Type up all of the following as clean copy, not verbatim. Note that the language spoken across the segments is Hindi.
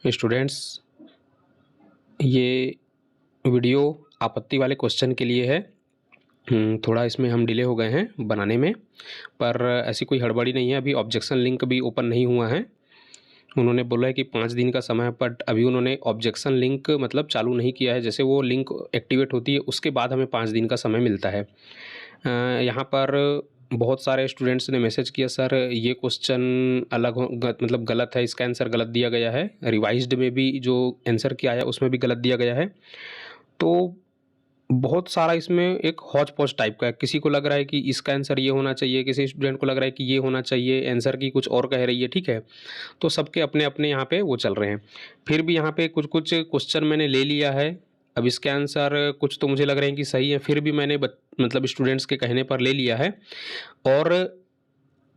स्टूडेंट्स, ये वीडियो आपत्ति वाले क्वेश्चन के लिए है। थोड़ा इसमें हम डिले हो गए हैं बनाने में, पर ऐसी कोई हड़बड़ी नहीं है। अभी ऑब्जेक्शन लिंक भी ओपन नहीं हुआ है। उन्होंने बोला है कि 5 दिन का समय है, बट अभी उन्होंने ऑब्जेक्शन लिंक मतलब चालू नहीं किया है। जैसे वो लिंक एक्टिवेट होती है उसके बाद हमें 5 दिन का समय मिलता है। यहाँ पर बहुत सारे स्टूडेंट्स ने मैसेज किया, सर ये क्वेश्चन अलग मतलब गलत है, इसका आंसर गलत दिया गया है। रिवाइज्ड में भी जो आंसर किया है उसमें भी गलत दिया गया है। तो बहुत सारा इसमें एक हौच पौच टाइप का है। किसी को लग रहा है कि इसका आंसर ये होना चाहिए, किसी स्टूडेंट को लग रहा है कि ये होना चाहिए, आंसर की कुछ और कह रही है, ठीक है। तो सबके अपने अपने यहाँ पे वो चल रहे हैं। फिर भी यहाँ पे कुछ कुछ क्वेश्चन मैंने ले लिया है। अब इसके आंसर कुछ तो मुझे लग रहे हैं कि सही है, फिर भी मैंने मतलब स्टूडेंट्स के कहने पर ले लिया है। और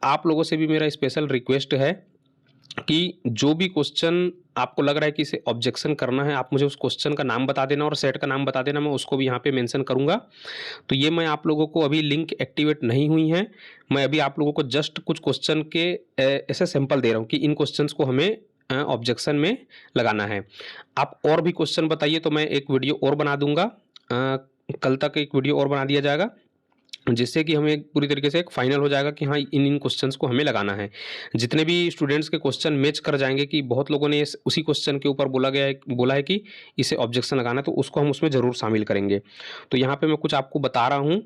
आप लोगों से भी मेरा स्पेशल रिक्वेस्ट है कि जो भी क्वेश्चन आपको लग रहा है कि इसे ऑब्जेक्शन करना है, आप मुझे उस क्वेश्चन का नाम बता देना और सेट का नाम बता देना, मैं उसको भी यहाँ पे मेंशन करूँगा। तो ये मैं आप लोगों को अभी लिंक एक्टिवेट नहीं हुई है, मैं अभी आप लोगों को जस्ट कुछ क्वेश्चन के ऐसे सैंपल दे रहा हूँ कि इन क्वेश्चंस को हमें ऑब्जेक्शन में लगाना है। आप और भी क्वेश्चन बताइए तो मैं एक वीडियो और बना दूंगा। कल तक एक वीडियो और बना दिया जाएगा, जिससे कि हमें पूरी तरीके से एक फाइनल हो जाएगा कि हाँ इन क्वेश्चंस को हमें लगाना है। जितने भी स्टूडेंट्स के क्वेश्चन मैच कर जाएंगे कि बहुत लोगों ने उसी क्वेश्चन के ऊपर बोला है कि इसे ऑब्जेक्शन लगाना है, तो उसको हम उसमें ज़रूर शामिल करेंगे। तो यहाँ पे मैं कुछ आपको बता रहा हूँ,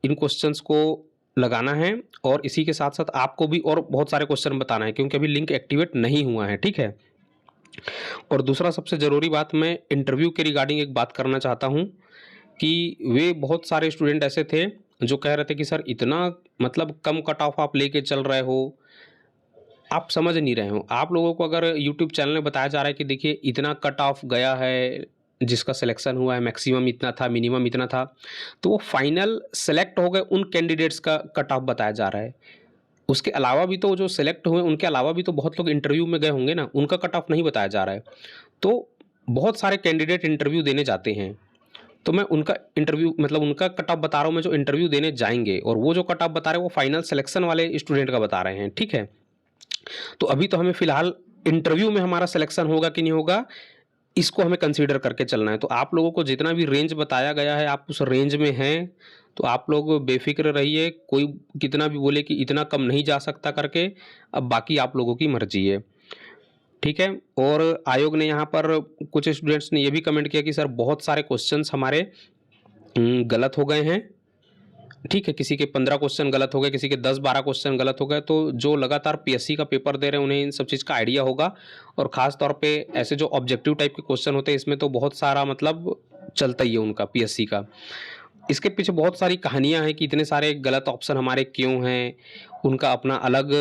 इन क्वेश्चंस को लगाना है और इसी के साथ साथ आपको भी और बहुत सारे क्वेश्चन बताना है, क्योंकि अभी लिंक एक्टिवेट नहीं हुआ है, ठीक है। और दूसरा सबसे ज़रूरी बात, मैं इंटरव्यू के रिगार्डिंग एक बात करना चाहता हूँ कि वे बहुत सारे स्टूडेंट ऐसे थे जो कह रहे थे कि सर इतना मतलब कम कट ऑफ आप लेके चल रहे हो, आप समझ नहीं रहे हो। आप लोगों को अगर यूट्यूब चैनल में बताया जा रहा है कि देखिए इतना कट ऑफ गया है, जिसका सिलेक्शन हुआ है मैक्सिमम इतना था, मिनिमम इतना था, तो वो फाइनल सेलेक्ट हो गए उन कैंडिडेट्स का कट ऑफ बताया जा रहा है। उसके अलावा भी तो जो सेलेक्ट हुए उनके अलावा भी तो बहुत लोग इंटरव्यू में गए होंगे ना, उनका कट ऑफ नहीं बताया जा रहा है। तो बहुत सारे कैंडिडेट इंटरव्यू देने जाते हैं, तो मैं उनका इंटरव्यू मतलब उनका कट ऑफ बता रहा हूँ मैं, जो इंटरव्यू देने जाएंगे, और वो जो कट ऑफ बता रहे हैं वो फाइनल सिलेक्शन वाले स्टूडेंट का बता रहे हैं, ठीक है। तो अभी तो हमें फिलहाल इंटरव्यू में हमारा सिलेक्शन होगा कि नहीं होगा, इसको हमें कंसीडर करके चलना है। तो आप लोगों को जितना भी रेंज बताया गया है, आप उस रेंज में हैं, तो आप लोग बेफिक्र रहिए। कोई कितना भी बोले कि इतना कम नहीं जा सकता करके, अब बाकी आप लोगों की मर्जी है, ठीक है। और आयोग ने यहाँ पर कुछ स्टूडेंट्स ने ये भी कमेंट किया कि सर बहुत सारे क्वेश्चंस हमारे गलत हो गए हैं, ठीक है। किसी के 15 क्वेश्चन गलत हो गए, किसी के 10-12 क्वेश्चन गलत हो गए। तो जो लगातार पीएससी का पेपर दे रहे हैं उन्हें इन सब चीज़ का आइडिया होगा। और ख़ास तौर पे ऐसे जो ऑब्जेक्टिव टाइप के क्वेश्चन होते हैं, इसमें तो बहुत सारा मतलब चलता ही है उनका पीएससी का। इसके पीछे बहुत सारी कहानियाँ हैं कि इतने सारे गलत ऑप्शन हमारे क्यों हैं, उनका अपना अलग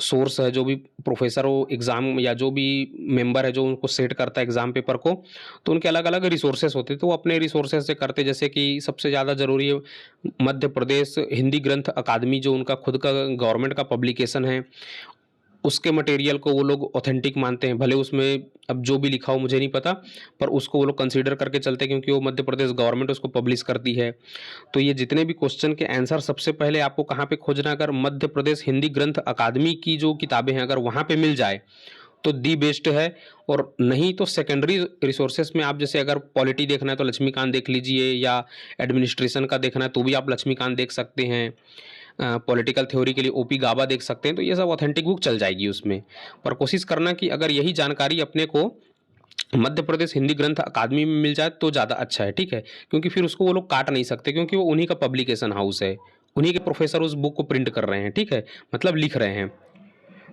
सोर्स है। जो भी प्रोफेसर हो एग्ज़ाम या जो भी मेंबर है जो उनको सेट करता है एग्ज़ाम पेपर को, तो उनके अलग अलग रिसोर्सेस होते हैं, तो वो अपने रिसोर्सेस से करते। जैसे कि सबसे ज़्यादा ज़रूरी है मध्य प्रदेश हिंदी ग्रंथ अकादमी, जो उनका खुद का गवर्नमेंट का पब्लिकेशन है, उसके मटेरियल को वो लोग ऑथेंटिक मानते हैं। भले उसमें अब जो भी लिखा हो मुझे नहीं पता, पर उसको वो लोग कंसीडर करके चलते हैं, क्योंकि वो मध्य प्रदेश गवर्नमेंट उसको पब्लिश करती है। तो ये जितने भी क्वेश्चन के आंसर सबसे पहले आपको कहाँ पे खोजना है, अगर मध्य प्रदेश हिंदी ग्रंथ अकादमी की जो किताबें हैं अगर वहाँ पे मिल जाए तो दी बेस्ट है। और नहीं तो सेकेंडरी रिसोर्सेस में आप, जैसे अगर पॉलिटी देखना है तो लक्ष्मीकांत देख लीजिए, या एडमिनिस्ट्रेशन का देखना है तो भी आप लक्ष्मीकांत देख सकते हैं। पॉलिटिकल थ्योरी के लिए ओपी गाबा देख सकते हैं। तो ये सब ऑथेंटिक बुक चल जाएगी उसमें। पर कोशिश करना कि अगर यही जानकारी अपने को मध्य प्रदेश हिंदी ग्रंथ अकादमी में मिल जाए तो ज़्यादा अच्छा है, ठीक है। क्योंकि फिर उसको वो लोग काट नहीं सकते, क्योंकि वो उन्हीं का पब्लिकेशन हाउस है, उन्हीं के प्रोफेसर उस बुक को प्रिंट कर रहे हैं, ठीक है, मतलब लिख रहे हैं।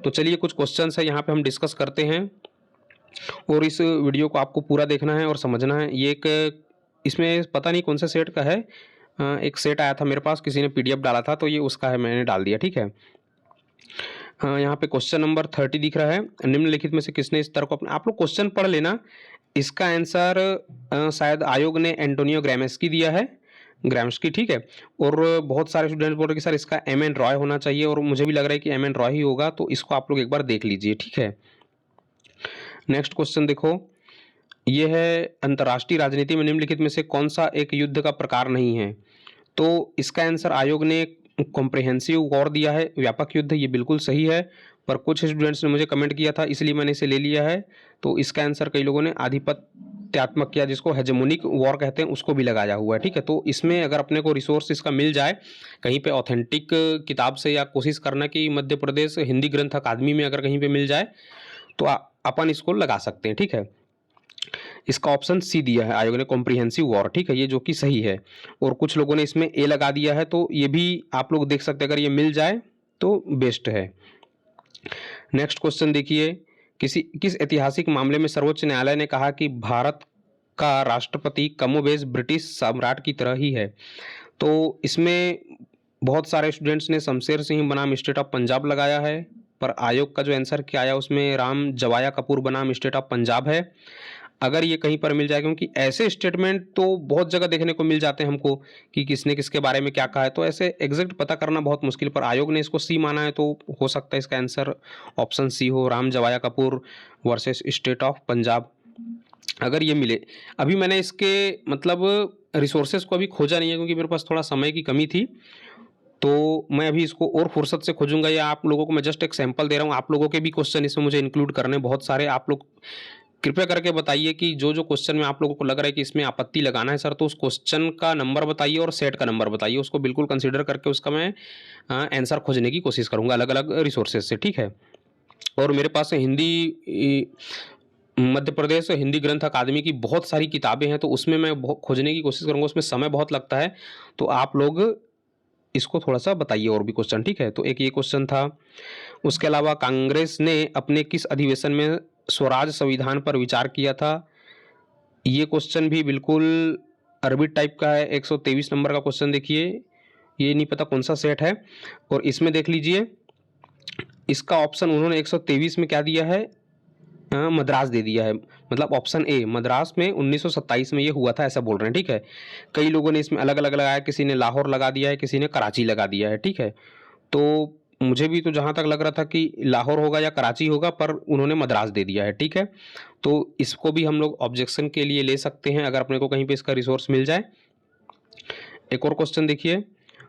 तो चलिए कुछ क्वेश्चंस है यहाँ पे हम डिस्कस करते हैं, और इस वीडियो को आपको पूरा देखना है और समझना है। ये एक इसमें पता नहीं कौन सा सेट का है, एक सेट आया था मेरे पास, किसी ने पीडीएफ डाला था, तो ये उसका है, मैंने डाल दिया, ठीक है। यहाँ पे क्वेश्चन नंबर 30 दिख रहा है, निम्नलिखित में से किसने इस तरह को अपना, आप लोग क्वेश्चन पढ़ लेना। इसका आंसर शायद आयोग ने एंटोनियो ग्राम्स्की दिया है, ग्राम्स्की, ठीक है। और बहुत सारे स्टूडेंट बोल रहे कि सर इसका एम.एन. रॉय होना चाहिए, और मुझे भी लग रहा है कि एम.एन. रॉय ही होगा, तो इसको आप लोग एक बार देख लीजिए, ठीक है। नेक्स्ट क्वेश्चन देखो, ये है अंतर्राष्ट्रीय राजनीति में निम्नलिखित में से कौन सा एक युद्ध का प्रकार नहीं है। तो इसका आंसर आयोग ने कॉम्प्रिहेंसिव वॉर दिया है, व्यापक युद्ध, ये बिल्कुल सही है। पर कुछ स्टूडेंट्स ने मुझे कमेंट किया था इसलिए मैंने इसे ले लिया है। तो इसका आंसर कई लोगों ने आधिपत्यात्मक या जिसको हेजेमोनिक वॉर कहते हैं उसको भी लगाया हुआ है, ठीक है। तो इसमें अगर अपने को रिसोर्स इसका मिल जाए कहीं पे ऑथेंटिक किताब से, या कोशिश करना कि मध्य प्रदेश हिंदी ग्रंथ अकादमी में अगर कहीं पे मिल जाए तो अपन इसको लगा सकते हैं, ठीक है। इसका ऑप्शन सी दिया है आयोग ने, कॉम्प्रिहेंसिव वॉर, ठीक है, ये जो कि सही है। और कुछ लोगों ने इसमें ए लगा दिया है, तो ये भी आप लोग देख सकते हैं, अगर ये मिल जाए तो बेस्ट है। नेक्स्ट क्वेश्चन देखिए, किस ऐतिहासिक मामले में सर्वोच्च न्यायालय ने कहा कि भारत का राष्ट्रपति कमोबेश ब्रिटिश सम्राट की तरह ही है। तो इसमें बहुत सारे स्टूडेंट्स ने शमशेर सिंह बनाम स्टेट ऑफ पंजाब लगाया है, पर आयोग का जो आंसर क्या आया उसमें राम जवाया कपूर बनाम स्टेट ऑफ पंजाब है। अगर ये कहीं पर मिल जाए, क्योंकि ऐसे स्टेटमेंट तो बहुत जगह देखने को मिल जाते हैं हमको कि किसने किसके बारे में क्या कहा है, तो ऐसे एग्जैक्ट पता करना बहुत मुश्किल, पर आयोग ने इसको सी माना है तो हो सकता है इसका आंसर ऑप्शन सी हो, Ram Jawaya Kapoor versus State of Punjab. अगर ये मिले, अभी मैंने इसके मतलब रिसोर्सेज को अभी खोजा नहीं है क्योंकि मेरे पास थोड़ा समय की कमी थी, तो मैं अभी इसको और फुर्सत से खोजूंगा, या आप लोगों को मैं जस्ट एक सैंपल दे रहा हूँ। आप लोगों के भी क्वेश्चन इसमें मुझे इंक्लूड करने बहुत सारे, आप लोग कृपया करके बताइए कि जो जो क्वेश्चन में आप लोगों को लग रहा है कि इसमें आपत्ति लगाना है सर, तो उस क्वेश्चन का नंबर बताइए और सेट का नंबर बताइए, उसको बिल्कुल कंसीडर करके उसका मैं आंसर खोजने की कोशिश करूंगा अलग अलग रिसोर्सेज से, ठीक है। और मेरे पास हिंदी मध्य प्रदेश हिंदी ग्रंथ अकादमी की बहुत सारी किताबें हैं, तो उसमें मैं खोजने की कोशिश करूंगा, उसमें समय बहुत लगता है, तो आप लोग इसको थोड़ा सा बताइए और भी क्वेश्चन, ठीक है। तो एक ये क्वेश्चन था। उसके अलावा कांग्रेस ने अपने किस अधिवेशन में स्वराज संविधान पर विचार किया था? ये क्वेश्चन भी बिल्कुल अरबिट टाइप का है। 123 नंबर का क्वेश्चन देखिए, ये नहीं पता कौन सा सेट है, और इसमें देख लीजिए इसका ऑप्शन उन्होंने 123 में क्या दिया है, मद्रास दे दिया है, मतलब ऑप्शन ए मद्रास में 1927 में ये हुआ था ऐसा बोल रहे हैं, ठीक है। कई लोगों ने इसमें अलग अलग लगाया, किसी ने लाहौर लगा दिया है, किसी ने कराची लगा दिया है, ठीक है। तो मुझे भी तो जहाँ तक लग रहा था कि लाहौर होगा या कराची होगा, पर उन्होंने मद्रास दे दिया है, ठीक है। तो इसको भी हम लोग ऑब्जेक्शन के लिए ले सकते हैं अगर अपने को कहीं पे इसका रिसोर्स मिल जाए। एक और क्वेश्चन देखिए,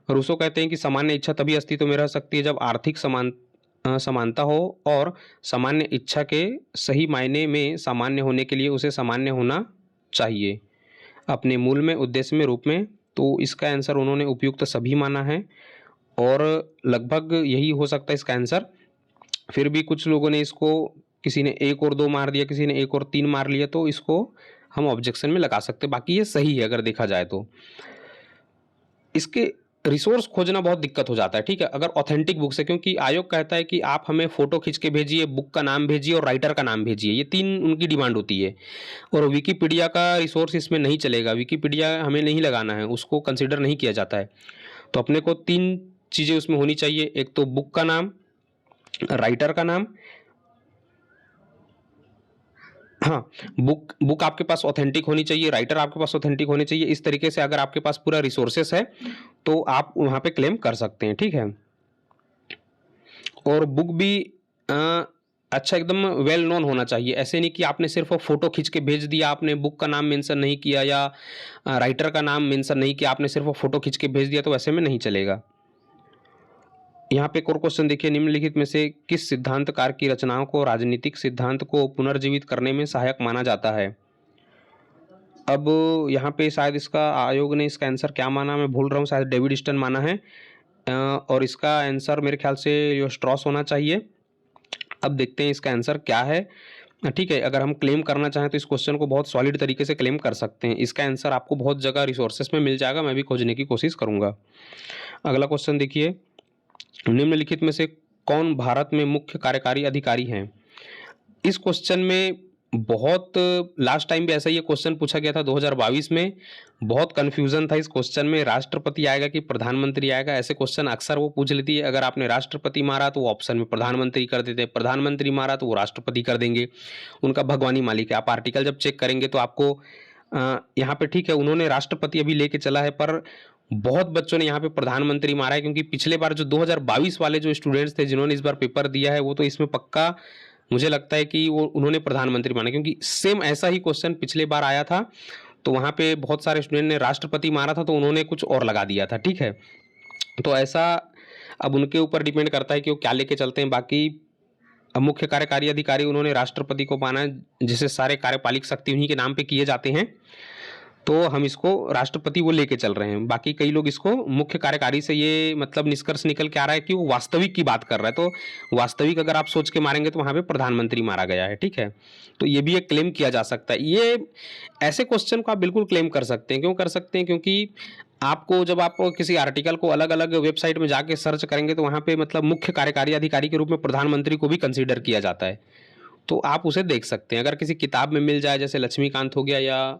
रूसो कहते हैं कि सामान्य इच्छा तभी अस्तित्व में रह सकती है जब आर्थिक समानता हो, और सामान्य इच्छा के सही मायने में सामान्य होने के लिए उसे सामान्य होना चाहिए अपने मूल में, उद्देश्य में, रूप में। तो इसका आंसर उन्होंने उपयुक्त सभी माना है, और लगभग यही हो सकता है इसका आंसर। फिर भी कुछ लोगों ने इसको, किसी ने 1 और 2 मार दिया, किसी ने 1 और 3 मार लिया, तो इसको हम ऑब्जेक्शन में लगा सकते हैं। बाकी ये सही है अगर देखा जाए तो। इसके रिसोर्स खोजना बहुत दिक्कत हो जाता है, ठीक है, अगर ऑथेंटिक बुक से, क्योंकि आयोग कहता है कि आप हमें फोटो खींच के भेजिए, बुक का नाम भेजिए और राइटर का नाम भेजिए, ये 3 उनकी डिमांड होती है। और विकिपीडिया का रिसोर्स इसमें नहीं चलेगा, विकिपीडिया हमें नहीं लगाना है, उसको कंसिडर नहीं किया जाता है। तो अपने को 3 चीज़ें उसमें होनी चाहिए, एक तो बुक का नाम, राइटर का नाम, हाँ, बुक आपके पास ऑथेंटिक होनी चाहिए, राइटर आपके पास ऑथेंटिक होने चाहिए। इस तरीके से अगर आपके पास पूरा रिसोर्सेस है तो आप वहाँ पे क्लेम कर सकते हैं, ठीक है। और बुक भी अच्छा एकदम वेल नोन होना चाहिए, ऐसे नहीं कि आपने सिर्फ फोटो खींच के भेज दिया, आपने बुक का नाम मेंशन नहीं किया या राइटर का नाम मेंशन नहीं किया, आपने सिर्फ फोटो खींच के भेज दिया, तो ऐसे में नहीं चलेगा। यहाँ पे एक और क्वेश्चन देखिए, निम्नलिखित में से किस सिद्धांतकार की रचनाओं को राजनीतिक सिद्धांत को पुनर्जीवित करने में सहायक माना जाता है? अब यहाँ पे शायद इसका आयोग ने इसका आंसर क्या माना, मैं भूल रहा हूँ, शायद डेविड स्टन माना है, और इसका आंसर मेरे ख्याल से यो स्ट्रॉस होना चाहिए। अब देखते हैं इसका आंसर क्या है, ठीक है। अगर हम क्लेम करना चाहें तो इस क्वेश्चन को बहुत सॉलिड तरीके से क्लेम कर सकते हैं। इसका आंसर आपको बहुत जगह रिसोर्सेस में मिल जाएगा, मैं भी खोजने की कोशिश करूँगा। अगला क्वेश्चन देखिए, निम्नलिखित में से कौन भारत में मुख्य कार्यकारी अधिकारी हैं? इस क्वेश्चन में बहुत, लास्ट टाइम भी ऐसा ही क्वेश्चन पूछा गया था 2022 में, बहुत कंफ्यूजन था इस क्वेश्चन में, राष्ट्रपति आएगा कि प्रधानमंत्री आएगा, ऐसे क्वेश्चन अक्सर वो पूछ लेती है। अगर आपने राष्ट्रपति मारा तो वो ऑप्शन में प्रधानमंत्री कर देते हैं, प्रधानमंत्री मारा तो वो राष्ट्रपति कर देंगे, उनका भगवानी मालिक है। आप आर्टिकल जब चेक करेंगे तो आपको यहाँ पे, ठीक है, उन्होंने राष्ट्रपति अभी लेके चला है, पर बहुत बच्चों ने यहाँ पे प्रधानमंत्री मारा है, क्योंकि पिछले बार जो 2022 वाले जो स्टूडेंट्स थे जिन्होंने इस बार पेपर दिया है, वो तो इसमें पक्का मुझे लगता है कि वो उन्होंने प्रधानमंत्री माना, क्योंकि सेम ऐसा ही क्वेश्चन पिछले बार आया था, तो वहाँ पे बहुत सारे स्टूडेंट ने राष्ट्रपति मारा था, तो उन्होंने कुछ और लगा दिया था, ठीक है। तो ऐसा अब उनके ऊपर डिपेंड करता है कि वो क्या लेके चलते हैं। बाकी अब मुख्य कार्यकारी अधिकारी उन्होंने राष्ट्रपति को माना है, जिसे सारे कार्यपालिक शक्ति उन्हीं के नाम पे किए जाते हैं, तो हम इसको राष्ट्रपति वो लेके चल रहे हैं। बाकी कई लोग इसको मुख्य कार्यकारी से ये मतलब निष्कर्ष निकल के आ रहा है कि वो वास्तविक की बात कर रहा है, तो वास्तविक अगर आप सोच के मारेंगे तो वहाँ पे प्रधानमंत्री मारा गया है, ठीक है। तो ये भी एक क्लेम किया जा सकता है। ये ऐसे क्वेश्चन को आप बिल्कुल क्लेम कर सकते हैं। क्यों कर सकते हैं? क्योंकि आपको जब आप किसी आर्टिकल को अलग अलग वेबसाइट में जाके सर्च करेंगे तो वहाँ पे मतलब मुख्य कार्यकारी अधिकारी के रूप में प्रधानमंत्री को भी कंसीडर किया जाता है, तो आप उसे देख सकते हैं। अगर किसी किताब में मिल जाए, जैसे लक्ष्मीकांत हो गया या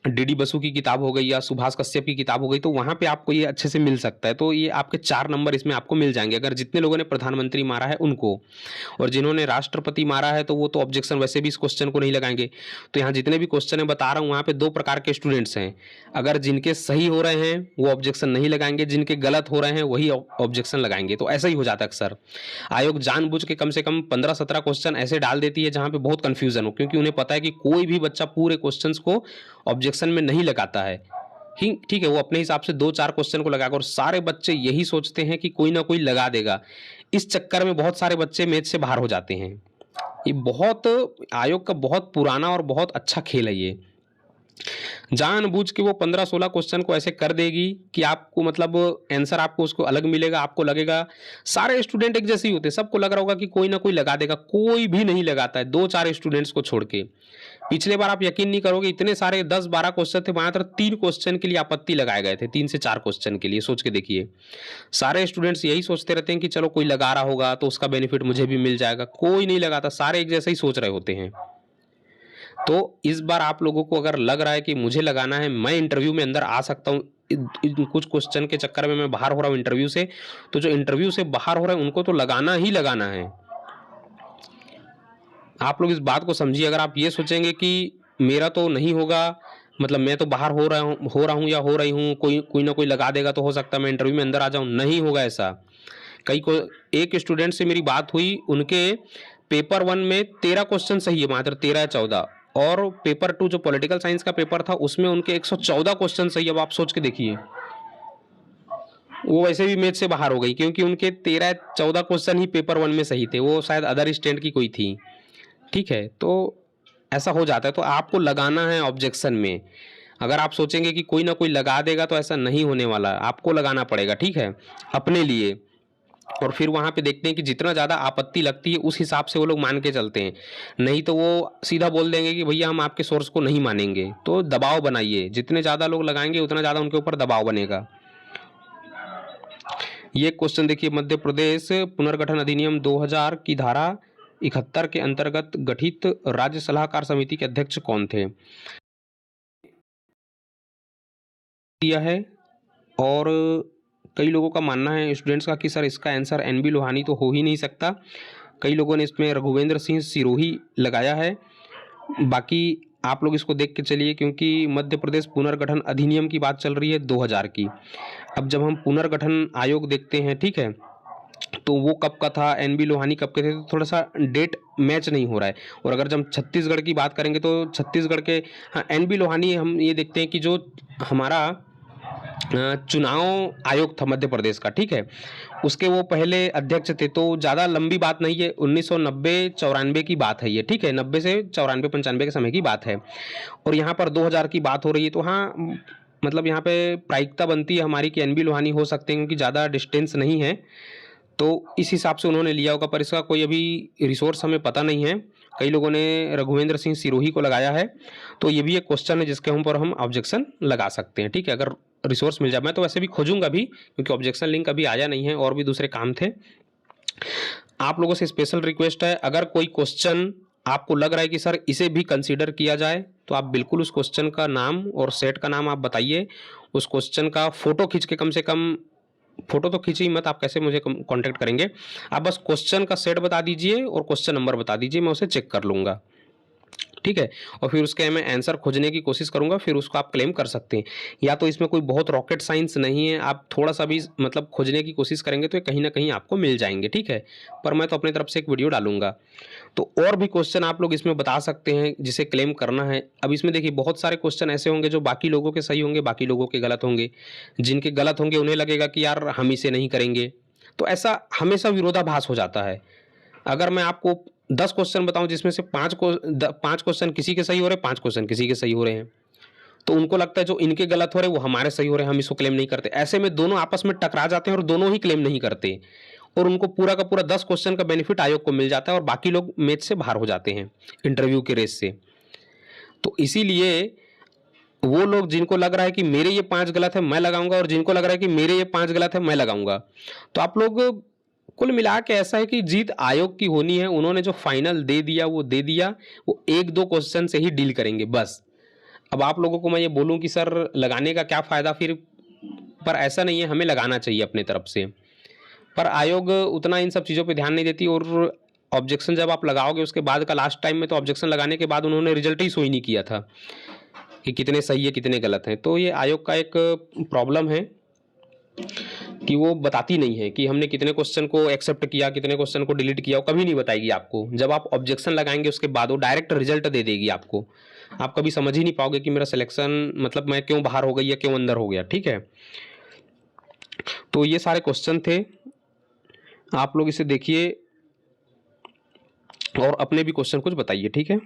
डीडी बसु की किताब हो गई या सुभाष कश्यप की किताब हो गई, तो वहाँ पे आपको ये अच्छे से मिल सकता है। तो ये आपके 4 नंबर इसमें आपको मिल जाएंगे अगर जितने लोगों ने प्रधानमंत्री मारा है उनको, और जिन्होंने राष्ट्रपति मारा है तो वो तो ऑब्जेक्शन वैसे भी इस क्वेश्चन को नहीं लगाएंगे। तो यहाँ जितने भी क्वेश्चन है बता रहा हूँ, वहाँ पे 2 प्रकार के स्टूडेंट्स हैं। अगर जिनके सही हो रहे हैं वो ऑब्जेक्शन नहीं लगाएंगे, जिनके गलत हो रहे हैं वही ऑब्जेक्शन लगाएंगे। तो ऐसा ही हो जाता है अक्सर। आयोग जानबूझ के कम से कम 15-17 क्वेश्चन ऐसे डाल देती है जहाँ पे बहुत कन्फ्यूजन हो, क्योंकि उन्हें पता है कि कोई भी बच्चा पूरे क्वेश्चंस को ऑब्जेक्शन में नहीं लगाता है। ठीक है, वो अपने हिसाब से 2-4 क्वेश्चन को लगाकर, और सारे बच्चे यही सोचते हैं कि कोई ना कोई लगा देगा। इस चक्कर में बहुत सारे बच्चे मैथ से बाहर हो जाते हैं। ये बहुत आयोग का बहुत पुराना और बहुत अच्छा खेल है ये। जानबूझ के वो 15-16 क्वेश्चन को ऐसे कर देगी कि आपको मतलब आंसर आपको उसको अलग मिलेगा। आपको लगेगा सारे स्टूडेंट एक जैसे ही होते हैं, सबको लग रहा होगा कि कोई ना कोई लगा देगा, कोई भी नहीं लगाता है 2-4 स्टूडेंट्स को छोड़ के। पिछले बार आप यकीन नहीं करोगे, इतने सारे 10-12 क्वेश्चन थे, मात्र 3 क्वेश्चन के लिए आपत्ति लगाए गए थे। 3 से 4 क्वेश्चन के लिए, सोच के देखिए। सारे स्टूडेंट्स यही सोचते रहते हैं कि चलो कोई लगा रहा होगा तो उसका बेनिफिट मुझे भी मिल जाएगा। कोई नहीं लगाता, सारे एक जैसे ही सोच रहे होते हैं। तो इस बार आप लोगों को अगर लग रहा है कि मुझे लगाना है, मैं इंटरव्यू में अंदर आ सकता हूँ, कुछ क्वेश्चन के चक्कर में मैं बाहर हो रहा हूँ इंटरव्यू से, तो जो इंटरव्यू से बाहर हो रहे हैं उनको तो लगाना ही लगाना है। आप लोग इस बात को समझिए। अगर आप ये सोचेंगे कि मेरा तो नहीं होगा, मतलब मैं तो बाहर हो रहा हूँ या हो रही हूँ, कोई ना कोई लगा देगा तो हो सकता है मैं इंटरव्यू में अंदर आ जाऊँ, नहीं होगा ऐसा। एक स्टूडेंट से मेरी बात हुई, उनके पेपर 1 में 13 क्वेश्चन सही है, मात्र 13 या 14, और पेपर 2 जो पॉलिटिकल साइंस का पेपर था उसमें उनके 114 क्वेश्चन सही। अब आप सोच के देखिए, वो वैसे भी मैथ से बाहर हो गई क्योंकि उनके 13-14 क्वेश्चन ही पेपर 1 में सही थे। वो शायद अदर स्टैंड की कोई थी, ठीक है। तो ऐसा हो जाता है। तो आपको लगाना है ऑब्जेक्शन में। अगर आप सोचेंगे कि कोई ना कोई लगा देगा तो ऐसा नहीं होने वाला, आपको लगाना पड़ेगा, ठीक है, अपने लिए। और फिर वहाँ पे देखते हैं कि जितना ज़्यादा आपत्ति लगती है उस हिसाब से वो लोग मान के चलते हैं। नहीं तो वो सीधा बोल देंगे कि भैया हम आपके सोर्स को नहीं मानेंगे। तो दबाव बनाइए, जितने ज़्यादा लोग लगाएंगे उतना ज़्यादा उनके ऊपर दबाव बनेगा। ये क्वेश्चन देखिए, मध्य प्रदेश पुनर्गठन अधिनियम 2000 की धारा 71 के अंतर्गत गठित राज्य सलाहकार समिति के अध्यक्ष कौन थे? दिया है, और कई लोगों का मानना है स्टूडेंट्स का कि सर इसका आंसर एनबी लोहानी तो हो ही नहीं सकता। कई लोगों ने इसमें रघुवेंद्र सिंह सिरोही लगाया है। बाकी आप लोग इसको देख के चलिए, क्योंकि मध्य प्रदेश पुनर्गठन अधिनियम की बात चल रही है 2000 की। अब जब हम पुनर्गठन आयोग देखते हैं, ठीक है, तो वो कब का था, एनबी लोहानी कब के थे, तो थोड़ा सा डेट मैच नहीं हो रहा है। और अगर जब छत्तीसगढ़ की बात करेंगे तो छत्तीसगढ़ के, हाँ, एनबी लोहानी हम ये देखते हैं कि जो हमारा चुनाव आयोग था मध्य प्रदेश का, ठीक है, उसके वो पहले अध्यक्ष थे। तो ज़्यादा लंबी बात नहीं है, 1990-94 की बात है ये, ठीक है, 90 से 94-95 के समय की बात है। और यहाँ पर 2000 की बात हो रही है। तो हाँ, मतलब यहाँ पे प्रायिकता बनती है हमारी कि एनबी लोहानी हो सकते हैं, क्योंकि ज़्यादा डिस्टेंस नहीं है, तो इस हिसाब से उन्होंने लिया होगा। पर इसका कोई अभी रिसोर्स हमें पता नहीं है। कई लोगों ने रघुवेंद्र सिंह सिरोही को लगाया है। तो ये भी एक क्वेश्चन है जिसके ऊपर हम ऑब्जेक्शन लगा सकते हैं, ठीक है, अगर रिसोर्स मिल जाए। मैं तो वैसे भी खोजूंगा भी, क्योंकि ऑब्जेक्शन लिंक अभी आया नहीं है और भी दूसरे काम थे। आप लोगों से स्पेशल रिक्वेस्ट है, अगर कोई क्वेश्चन आपको लग रहा है कि सर इसे भी कंसीडर किया जाए, तो आप बिल्कुल उस क्वेश्चन का नाम और सेट का नाम आप बताइए। उस क्वेश्चन का फोटो खींच के, कम से कम फोटो तो खींचिए मत, आप कैसे मुझे कांटेक्ट करेंगे, आप बस क्वेश्चन का सेट बता दीजिए और क्वेश्चन नंबर बता दीजिए, मैं उसे चेक कर लूँगा, ठीक है। और फिर उसके मैं आंसर खोजने की कोशिश करूंगा, फिर उसको आप क्लेम कर सकते हैं। या तो इसमें कोई बहुत रॉकेट साइंस नहीं है, आप थोड़ा सा भी मतलब खोजने की कोशिश करेंगे तो ये कहीं ना कहीं आपको मिल जाएंगे, ठीक है। पर मैं तो अपनी तरफ से एक वीडियो डालूंगा। तो और भी क्वेश्चन आप लोग इसमें बता सकते हैं जिसे क्लेम करना है। अब इसमें देखिए बहुत सारे क्वेश्चन ऐसे होंगे जो बाकी लोगों के सही होंगे, बाकी लोगों के गलत होंगे। जिनके गलत होंगे उन्हें लगेगा कि यार हम इसे नहीं करेंगे, तो ऐसा हमेशा विरोधाभास हो जाता है। अगर मैं आपको 10 क्वेश्चन बताऊं जिसमें से 5 क्वेश्चन किसी के सही हो रहे हैं, 5 क्वेश्चन किसी के सही हो रहे हैं, तो उनको लगता है जो इनके गलत हो रहे हैं वो हमारे सही हो रहे हैं, हम इसको क्लेम नहीं करते। ऐसे में दोनों आपस में टकरा जाते हैं और दोनों ही क्लेम नहीं करते, और उनको पूरा का पूरा 10 क्वेश्चन का बेनिफिट आयोग को मिल जाता है और बाकी लोग मैथ से बाहर हो जाते हैं इंटरव्यू के रेस से। तो इसीलिए वो लोग जिनको लग रहा है कि मेरे ये 5 गलत है मैं लगाऊंगा, और जिनको लग रहा है कि मेरे ये 5 गलत है मैं लगाऊंगा, तो आप लोग कुल मिला के ऐसा है कि जीत आयोग की होनी है। उन्होंने जो फाइनल दे दिया वो दे दिया, वो 1-2 क्वेश्चन से ही डील करेंगे बस। अब आप लोगों को मैं ये बोलूं कि सर लगाने का क्या फ़ायदा फिर, पर ऐसा नहीं है, हमें लगाना चाहिए अपने तरफ से। पर आयोग उतना इन सब चीज़ों पे ध्यान नहीं देती, और ऑब्जेक्शन जब आप लगाओगे उसके बाद का लास्ट टाइम में, तो ऑब्जेक्शन लगाने के बाद उन्होंने रिजल्ट ही शो ही नहीं किया था कि कितने सही है कितने गलत हैं। तो ये आयोग का एक प्रॉब्लम है कि वो बताती नहीं है कि हमने कितने क्वेश्चन को एक्सेप्ट किया, कितने क्वेश्चन को डिलीट किया, वो कभी नहीं बताएगी आपको। जब आप ऑब्जेक्शन लगाएंगे उसके बाद वो डायरेक्ट रिजल्ट दे देगी आपको। आप कभी समझ ही नहीं पाओगे कि मेरा सिलेक्शन मतलब मैं क्यों बाहर हो गई या क्यों अंदर हो गया। ठीक है, तो ये सारे क्वेश्चन थे, आप लोग इसे देखिए और अपने भी क्वेश्चन कुछ बताइए। ठीक है।